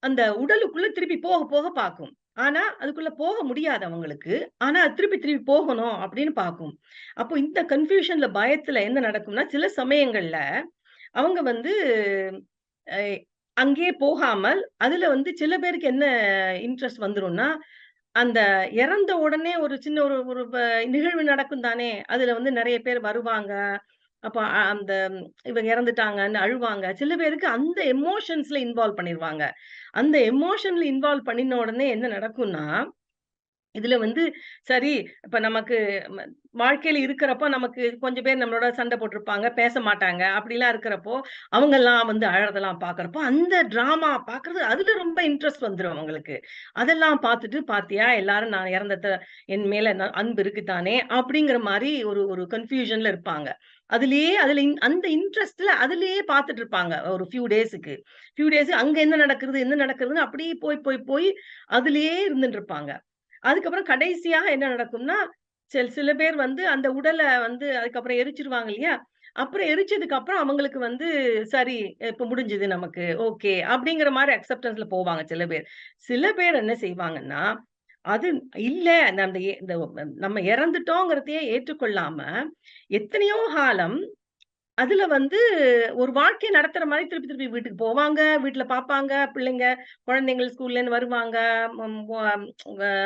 அந்த உடலுக்குள்ள திருப்பி போக போக பாக்கும். ஆனா, அதுக்குள்ள போக முடியாது அவங்களுக்கு. ஆனா, அது திருப்பி திருப்பி போகணும் அப்படின்னு பாக்கும். அப்போ இந்த கன்ஃப்யூஷன்ல, பயத்துல என்ன நடக்கும்னா, சில சமயங்கள்ல அவங்க வந்து அ அங்கேயே போகாமல், அதுல வந்து சில பேருக்கு என்ன இன்ட்ரெஸ்ட் வந்துரும்னா, அந்த இறந்த உடனே ஒரு சின்ன ஒரு ஒரு நிகழ்வு நடக்கும் தானே! அதுல வந்து நெறைய பேர் வருவாங்க. அப்ப அந்த இவங்க இறந்துட்டாங்கன்னு அழுவாங்க. சில பேருக்கு அந்த எமோஷன்ஸ்ல இன்வால்வ் பண்ணிருவாங்க. அந்த எமோஷன்ல இன்வால்வ் பண்ணின உடனே என்ன நடக்கும்னா, இதுல வந்து சரி, இப்ப நமக்கு ம வாழ்க்கையில இருக்கிறப்போ நமக்கு கொஞ்சம் பேர் நம்மளோட சண்டை போட்டுருப்பாங்க, பேச மாட்டாங்க. அப்படிலாம் இருக்கிறப்போ, அவங்கலாம் வந்து அழறதெல்லாம் பார்க்கிறப்போ, அந்த டிராமா பார்க்கறது அதுல ரொம்ப இன்ட்ரெஸ்ட் வந்துரும் அவங்களுக்கு. அதெல்லாம் பார்த்துட்டு, "பாத்தியா எல்லாரும் நான் இறந்தத என் மேல அன்பு இருக்கு தானே!" அப்படிங்கிற மாரி ஒரு ஒரு கன்ஃப்யூஷன்ல இருப்பாங்க. அதிலேயே அதுல அந்த இன்ட்ரெஸ்ட்ல அதிலேயே பார்த்துட்டு இருப்பாங்க. ஒரு ஃபியூ டேஸ்க்கு. ஃபியூ டேஸ் அங்க என்ன நடக்குது, என்ன நடக்குதுன்னு அப்படியே போய் போய் போய் அதிலேயே இருந்துட்டு இருப்பாங்க. அதுக்கப்புறம் கடைசியா என்ன நடக்கும்னா, சில பேர் வந்து அந்த உடல வந்து அதுக்கப்புறம் எரிச்சுருவாங்க இல்லையா? அப்புறம் எரிச்சதுக்கு அப்புறம் அவங்களுக்கு வந்து சரி, இப்ப முடிஞ்சது நமக்கு. ஓகே. அப்படிங்கிற மாரி அக்செப்டன்ஸ்ல போவாங்க சில பேர். சில பேர் என்ன செய்வாங்கன்னா, அது இல்ல இந்த நம்ம இறந்துட்டோங்கிறதையே ஏற்றுக்கொள்ளாம, எத்தனையோ காலம் அதுல வந்து ஒரு வாழ்க்கை நடத்துற மாரி திருப்பி திருப்பி வீட்டுக்கு போவாங்க, வீட்ல பாப்பாங்க, பிள்ளைங்க, குழந்தைங்கள் ஸ்கூல்லேருந்து வருவாங்க. ம் வ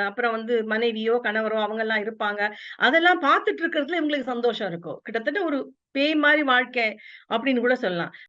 அப்புறம் வந்து மனைவியோ, கணவரோ அவங்கலாம் இருப்பாங்க. அதெல்லாம் பார்த்துட்டு இருக்கிறதுல இவங்களுக்கு சந்தோஷம் இருக்கும். கிட்டத்தட்ட ஒரு பேய் மாரி வாழ்க்கை அப்படின்னு கூட சொல்லலாம்.